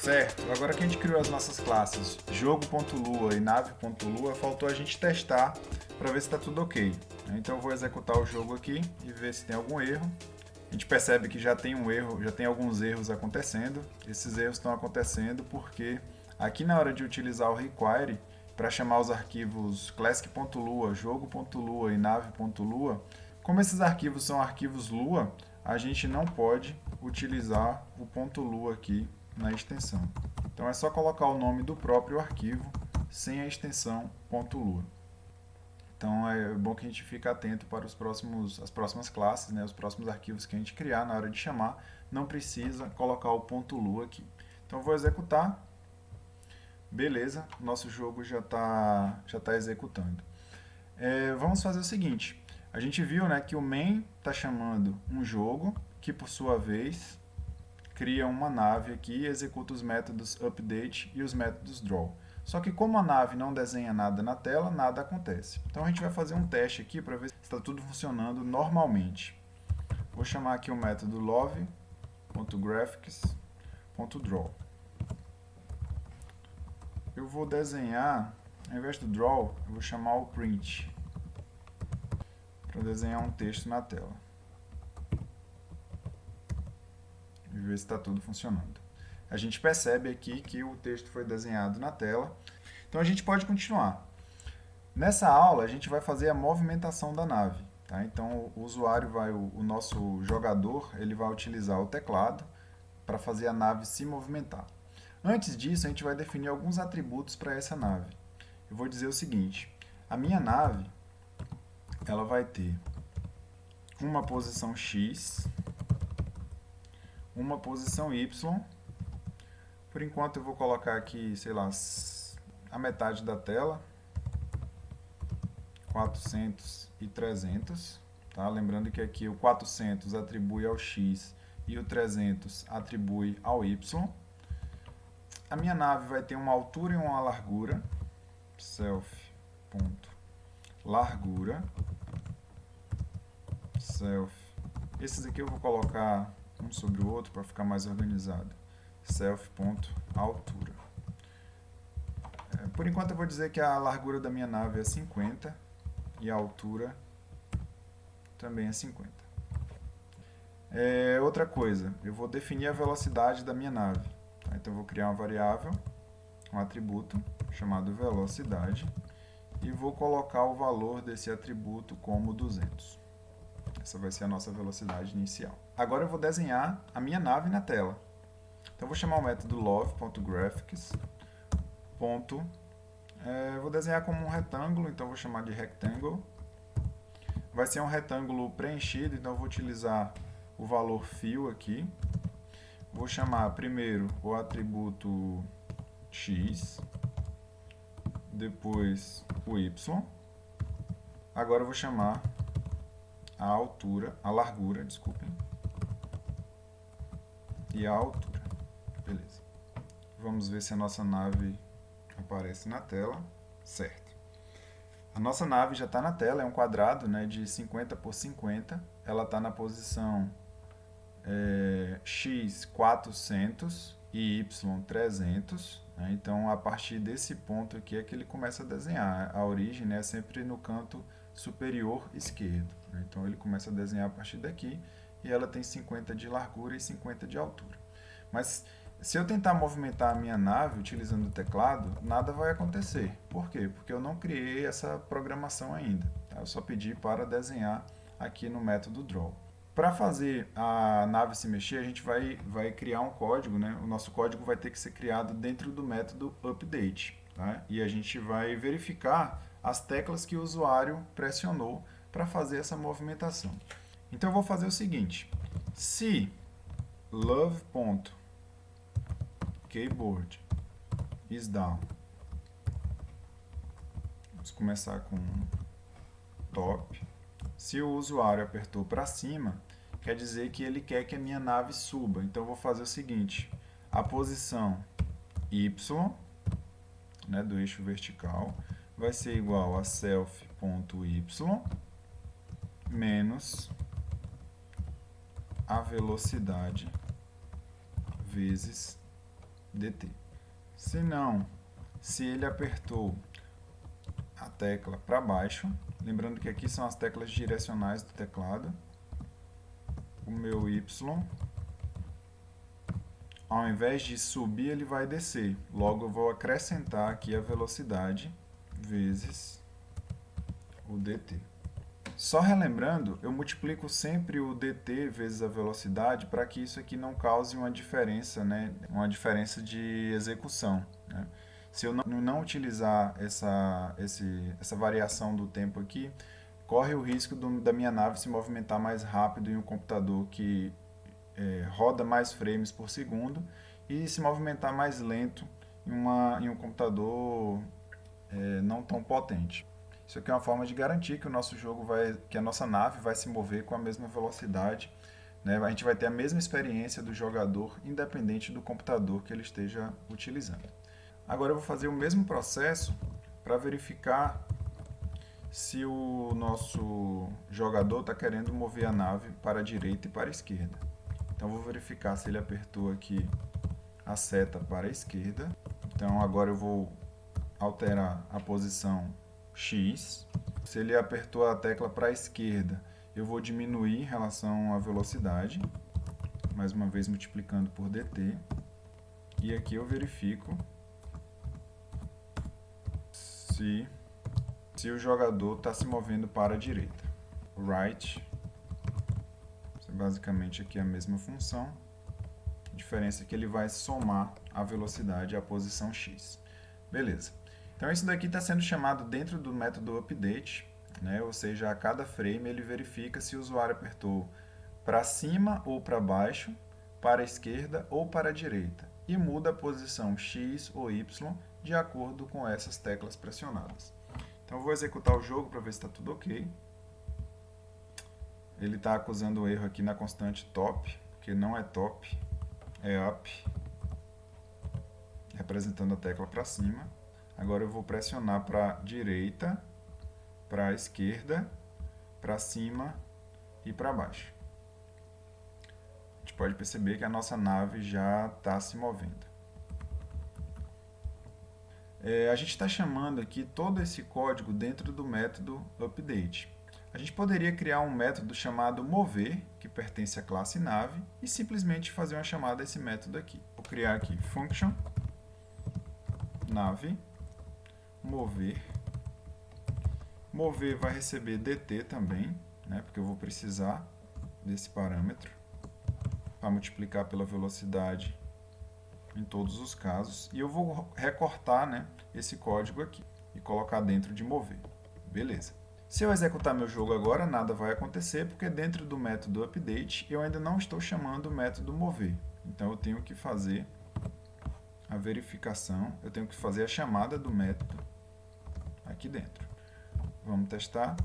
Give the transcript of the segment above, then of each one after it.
Certo, agora que a gente criou as nossas classes jogo.lua e nave.lua, faltou a gente testar para ver se está tudo ok. Então eu vou executar o jogo aqui e ver se tem algum erro. A gente percebe que já tem um erro, já tem alguns erros acontecendo. Esses erros estão acontecendo porque aqui na hora de utilizar o require para chamar os arquivos classic.lua, jogo.lua e nave.lua, como esses arquivos são arquivos Lua, a gente não pode utilizar o .lua aqui na extensão. Então é só colocar o nome do próprio arquivo sem a extensão .lua. Então é bom que a gente fique atento para as próximas classes, né, os próximos arquivos que a gente criar na hora de chamar, não precisa colocar o .lua aqui. Então eu vou executar. Beleza, nosso jogo já tá executando. Vamos fazer o seguinte. A gente viu, né, que o main está chamando um jogo, que por sua vez cria uma nave aqui e executa os métodos update e os métodos draw. Só que como a nave não desenha nada na tela, nada acontece. Então a gente vai fazer um teste aqui para ver se está tudo funcionando normalmente. Vou chamar aqui o método love.graphics.draw. Eu vou desenhar, ao invés do draw, eu vou chamar o print para desenhar um texto na tela. E ver se está tudo funcionando. A gente percebe aqui que o texto foi desenhado na tela. Então a gente pode continuar. Nessa aula a gente vai fazer a movimentação da nave. Tá? Então o usuário o nosso jogador, ele vai utilizar o teclado para fazer a nave se movimentar. Antes disso, a gente vai definir alguns atributos para essa nave. Eu vou dizer o seguinte: a minha nave ela vai ter uma posição X, uma posição Y. Por enquanto eu vou colocar aqui, sei lá, a metade da tela, 400 e 300. Tá? Lembrando que aqui o 400 atribui ao X e o 300 atribui ao Y. A minha nave vai ter uma altura e uma largura, self.largura, self. Esses aqui eu vou colocar um sobre o outro para ficar mais organizado. Self.altura. Por enquanto eu vou dizer que a largura da minha nave é 50 e a altura também é 50. Outra coisa, eu vou definir a velocidade da minha nave. Tá? Então eu vou criar uma variável, um atributo chamado velocidade e vou colocar o valor desse atributo como 200. Essa vai ser a nossa velocidade inicial. Agora eu vou desenhar a minha nave na tela. Então eu vou chamar o método love.graphics. Vou desenhar como um retângulo, então eu vou chamar de rectangle. Vai ser um retângulo preenchido, então eu vou utilizar o valor fill aqui. Vou chamar primeiro o atributo x, depois o y. Agora eu vou chamar a altura, a largura, desculpem, e a altura. Beleza. Vamos ver se a nossa nave aparece na tela. Certo. A nossa nave já está na tela, é um quadrado, né, de 50 por 50. Ela está na posição x 400 e y 300. Né? Então, a partir desse ponto aqui é que ele começa a desenhar. A origem, né, é sempre no canto superior esquerdo. Né? Então, ele começa a desenhar a partir daqui e ela tem 50 de largura e 50 de altura. Mas se eu tentar movimentar a minha nave utilizando o teclado, nada vai acontecer. Por quê? Porque eu não criei essa programação ainda. Tá? Eu só pedi para desenhar aqui no método draw. Para fazer a nave se mexer, a gente vai criar um código, né? O nosso código vai ter que ser criado dentro do método update. Tá? E a gente vai verificar as teclas que o usuário pressionou para fazer essa movimentação. Então eu vou fazer o seguinte: se love.keyboard is down, vamos começar com top. Se o usuário apertou para cima, quer dizer que ele quer que a minha nave suba. Então eu vou fazer o seguinte: a posição y, né, do eixo vertical, vai ser igual a self.y menos a velocidade vezes DT. Se não, se ele apertou a tecla para baixo, lembrando que aqui são as teclas direcionais do teclado, o meu Y, ao invés de subir, ele vai descer. Logo, eu vou acrescentar aqui a velocidade vezes o dt. Só relembrando, eu multiplico sempre o dt vezes a velocidade para que isso aqui não cause uma diferença, né? Uma diferença de execução, né? Se eu não utilizar essa variação do tempo aqui, corre o risco da minha nave se movimentar mais rápido em um computador que roda mais frames por segundo e se movimentar mais lento em um computador não tão potente. Isso aqui é uma forma de garantir que o nosso jogo que a nossa nave vai se mover com a mesma velocidade, né? A gente vai ter a mesma experiência do jogador, independente do computador que ele esteja utilizando. Agora eu vou fazer o mesmo processo para verificar se o nosso jogador está querendo mover a nave para a direita e para a esquerda. Então eu vou verificar se ele apertou aqui a seta para a esquerda. Então agora eu vou alterar a posição X. Se ele apertou a tecla para a esquerda, eu vou diminuir em relação à velocidade, mais uma vez multiplicando por dt. E aqui eu verifico se o jogador está se movendo para a direita. Right, basicamente aqui é a mesma função. A diferença é que ele vai somar a velocidade à posição x. Beleza. Então isso daqui está sendo chamado dentro do método update, né? Ou seja, a cada frame ele verifica se o usuário apertou para cima ou para baixo, para a esquerda ou para a direita, e muda a posição x ou y de acordo com essas teclas pressionadas. Então eu vou executar o jogo para ver se está tudo ok. Ele está acusando um erro aqui na constante top, porque não é top, é up, representando a tecla para cima. Agora eu vou pressionar para a direita, para a esquerda, para cima e para baixo. A gente pode perceber que a nossa nave já está se movendo. A gente está chamando aqui todo esse código dentro do método update. A gente poderia criar um método chamado mover, que pertence à classe nave, e simplesmente fazer uma chamada a esse método aqui. Vou criar aqui function nave mover. Mover vai receber dt também, né, porque eu vou precisar desse parâmetro para multiplicar pela velocidade em todos os casos. E eu vou recortar, né, esse código aqui e colocar dentro de mover. Beleza. Se eu executar meu jogo agora, nada vai acontecer, porque dentro do método update eu ainda não estou chamando o método mover. Então eu tenho que fazer a verificação, eu tenho que fazer a chamada do método aqui dentro. Vamos testar.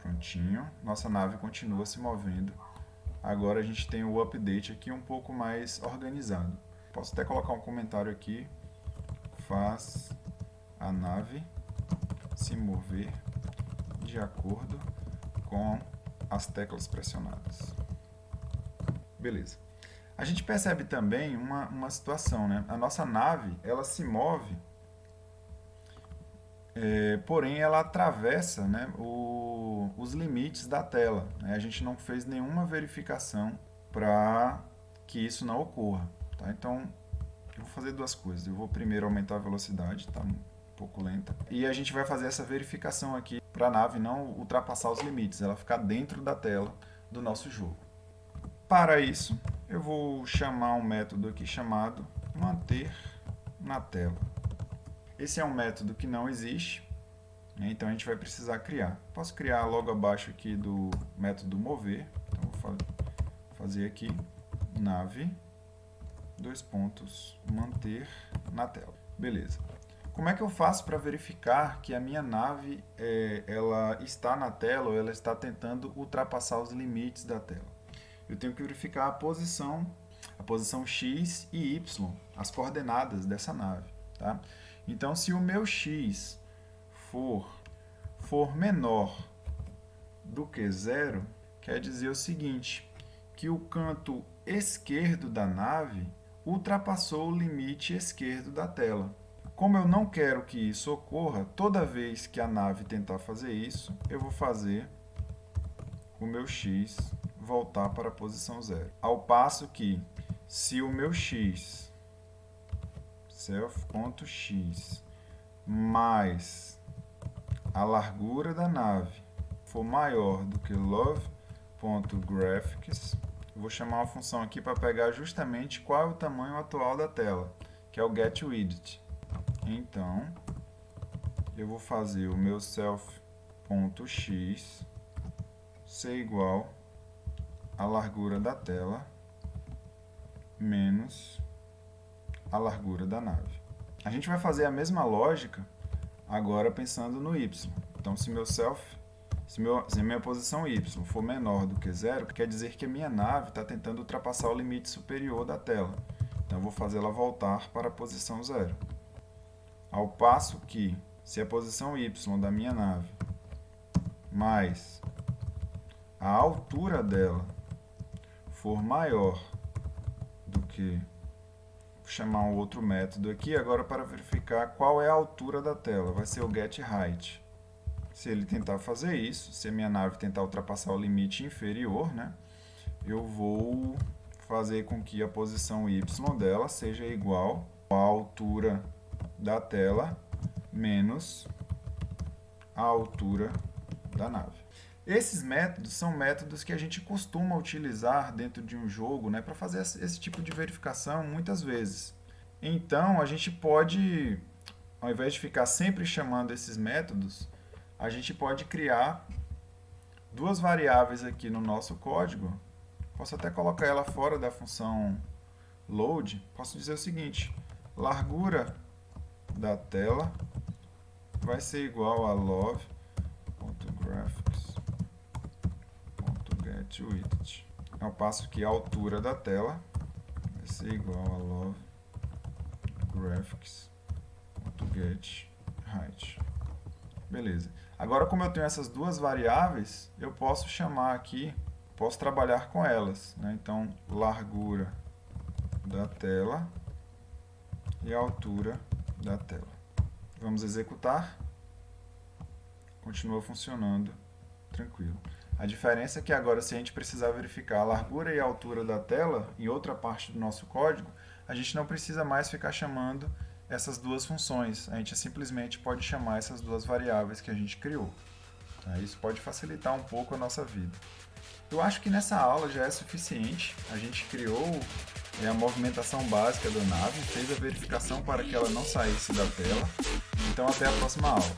Prontinho. Nossa nave continua se movendo. Agora a gente tem o update aqui um pouco mais organizado. Posso até colocar um comentário aqui. Faz a nave se mover de acordo com as teclas pressionadas. Beleza. A gente percebe também uma situação, né? A nossa nave, ela se move, porém ela atravessa, né, os limites da tela, né? A gente não fez nenhuma verificação para que isso não ocorra, tá? Então, eu vou fazer duas coisas. Eu vou primeiro aumentar a velocidade, tá um pouco lenta, e a gente vai fazer essa verificação aqui para a nave não ultrapassar os limites, ela ficar dentro da tela do nosso jogo. Para isso, eu vou chamar um método aqui chamado manter na tela. Esse é um método que não existe, né? Então a gente vai precisar criar. Posso criar logo abaixo aqui do método mover. Então vou fazer aqui nave, dois pontos, manter na tela. Beleza. Como é que eu faço para verificar que a minha nave ela está na tela ou ela está tentando ultrapassar os limites da tela? Eu tenho que verificar a posição x e y, as coordenadas dessa nave, tá? Então, se o meu x for menor do que 0, quer dizer o seguinte, que o canto esquerdo da nave ultrapassou o limite esquerdo da tela. Como eu não quero que isso ocorra, toda vez que a nave tentar fazer isso, eu vou fazer o meu x voltar para a posição 0. Ao passo que, se o meu x, self.x, mais a largura da nave for maior do que love.graphics, eu vou chamar uma função aqui para pegar justamente qual é o tamanho atual da tela, que é o getWidth. Então, eu vou fazer o meu self.x ser igual à largura da tela menos a largura da nave. A gente vai fazer a mesma lógica agora pensando no y. Então, se minha posição y for menor do que 0, quer dizer que a minha nave está tentando ultrapassar o limite superior da tela. Então, eu vou fazer ela voltar para a posição 0. Ao passo que, se a posição y da minha nave mais a altura dela for maior do que... Vou chamar um outro método aqui agora para verificar qual é a altura da tela. Vai ser o getHeight. Se ele tentar fazer isso, se a minha nave tentar ultrapassar o limite inferior, né, eu vou fazer com que a posição y dela seja igual à altura da tela menos a altura da nave. Esses métodos são métodos que a gente costuma utilizar dentro de um jogo, né, para fazer esse tipo de verificação muitas vezes. Então, a gente pode, ao invés de ficar sempre chamando esses métodos, a gente pode criar duas variáveis aqui no nosso código. Posso até colocar ela fora da função load. Posso dizer o seguinte: largura da tela vai ser igual a love.graphics.getWidth. Ao passo que a altura da tela vai ser igual a love.graphics.getHeight. Beleza. Agora, como eu tenho essas duas variáveis, eu posso chamar aqui, posso trabalhar com elas, né? Então, largura da tela e a altura da tela. Vamos executar. Continua funcionando tranquilo. A diferença é que agora, se a gente precisar verificar a largura e a altura da tela em outra parte do nosso código, a gente não precisa mais ficar chamando essas duas funções. A gente simplesmente pode chamar essas duas variáveis que a gente criou. Isso pode facilitar um pouco a nossa vida. Eu acho que nessa aula já é suficiente. A gente criou a movimentação básica da nave, fez a verificação para que ela não saísse da tela. Então, até a próxima aula.